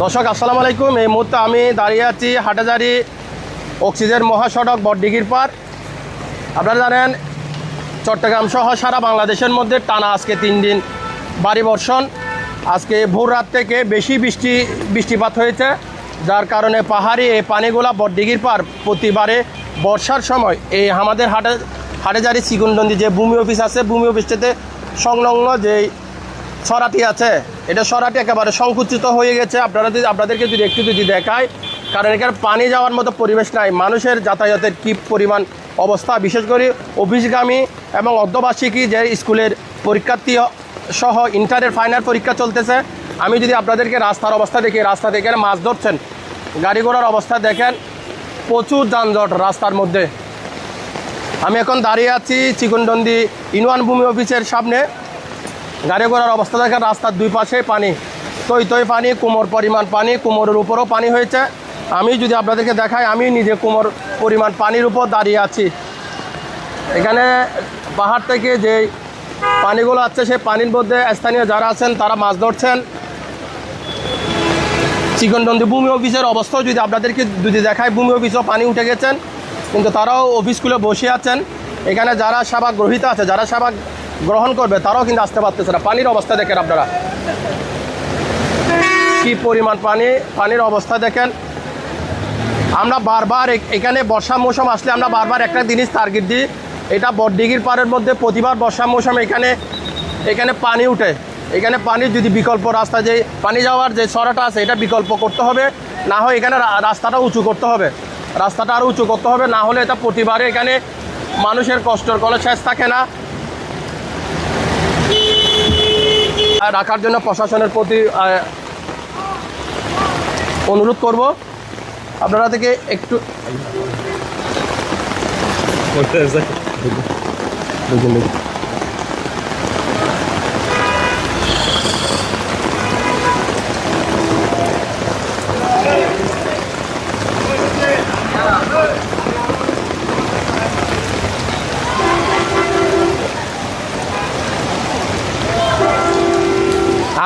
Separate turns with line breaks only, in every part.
দর্শক আসসালামু আলাইকুম। এই মুহূর্তে আমি দাঁড়িয়ে আছি হাটাজারি অক্সিজেন মহাসড়ক বড়দিঘির পার। আপনারা জানেন চট্টগ্রাম সহ সারা বাংলাদেশের মধ্যে টানা আজকে 3 দিন ভারী বর্ষণ। আজকে ভোর রাত থেকে বেশি বৃষ্টিপাত হয়েছে, যার কারণে পাহাড়ি এই পানিগুলা বড়দিঘির পার প্রতিবারে বর্ষার সময় এই আমাদের হাটাজারি চিকনদন্দি যে ভূমি অফিস আছে, ভূমি অফিসটাতে সংলগ্ন যে সরাটি আছে, এটা সরাটি একেবারে সংকুচিত হয়ে গেছে। আপনাদেরকে যদি একটু দেখায়, কারণ এখানে পানি যাওয়ার মতো পরিবেশ নাই। মানুষের যাতায়াতের কী পরিমাণ অবস্থা, বিশেষ করে অফিসগামী এবং অর্ধবার্ষিকী যে স্কুলের পরীক্ষার্থী সহ ইন্টারের ফাইনাল পরীক্ষা চলতেছে। আমি যদি আপনাদেরকে রাস্তার অবস্থা দেখি, রাস্তা থেকে মাছ ধরছেন, গাড়ি ঘোড়ার অবস্থা দেখেন, প্রচুর যানজট রাস্তার মধ্যে। আমি এখন দাঁড়িয়ে আছি চিকনদন্দি ইউনিয়ন ভূমি অফিসের সামনে। গাড়ি ঘোড়ার অবস্থা দেখেন, রাস্তার দুই পাশে পানি, তৈ পানি, কোমর পরিমাণ পানি, কোমরের উপরও পানি হয়েছে। আমি যদি আপনাদেরকে দেখাই, আমি নিজে কোমর পরিমাণ পানির উপর দাঁড়িয়ে আছি। এখানে পাহাড় থেকে যে পানিগুলো আছে, সেই পানির মধ্যে স্থানীয় যারা আছেন তারা মাছ ধরছেন। চিকনদন্দি ভূমি অফিসের অবস্থাও যদি আপনাদেরকে দেখায়, ভূমি অফিসেও পানি উঠে গেছেন, কিন্তু তারাও অফিসগুলো বসে আছেন। এখানে যারা সেবা গ্রহীতা আছে, যারা সেবা গ্রহণ করবে, তারাও কিন্তু আসতে পারতেছে না। পানির অবস্থা দেখেন আপনারা, কি পরিমাণ পানির অবস্থা দেখেন। আমরা বারবার এখানে বর্ষা মৌসুম আসলে আমরা বারবার একটা জিনিস টার্গেট দিই, এটা বড়দিঘির পাড়ের মধ্যে প্রতিবার বর্ষা মৌসুমে এখানে পানি উঠে। এখানে পানির যদি বিকল্প রাস্তা, যে পানি যাওয়ার যে সরাটা আছে, এটা বিকল্প করতে হবে। না হয় এখানে রাস্তাটা উঁচু করতে হবে, রাস্তাটা আরও উঁচু করতে হবে। না হলে এটা প্রতিবারে এখানে মানুষের কষ্টের কোনো শেষ থাকে না। রাখার জন্য প্রশাসনের প্রতি অনুরোধ করব, আপনারা থেকে একটু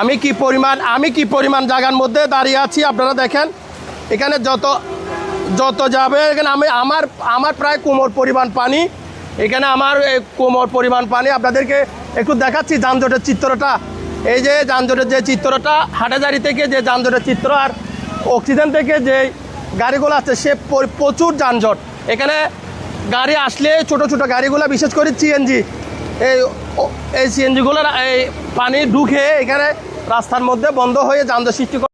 আমি কি পরিমাণ জায়গার মধ্যে দাঁড়িয়ে আছি আপনারা দেখেন। এখানে যত যাবে, এখানে আমার প্রায় কোমর পরিমাণ পানি। এখানে আমার কোমর পরিমাণ পানি। আপনাদেরকে একটু দেখাচ্ছি যানজটের চিত্রটা। এই যে যানজটের যে চিত্রটা, হাটাজারি থেকে যে যানজটের চিত্র, আর অক্সিজেন থেকে যে গাড়িগুলো আছে, সে প্রচুর যানজট। এখানে গাড়ি আসলে ছোট গাড়িগুলো, বিশেষ করে সিএনজি, এই সিএনজিগুলোর এই পানি ঢুকে এখানে রাস্তার মধ্যে বন্ধ হয়ে যানজট সৃষ্টি করে।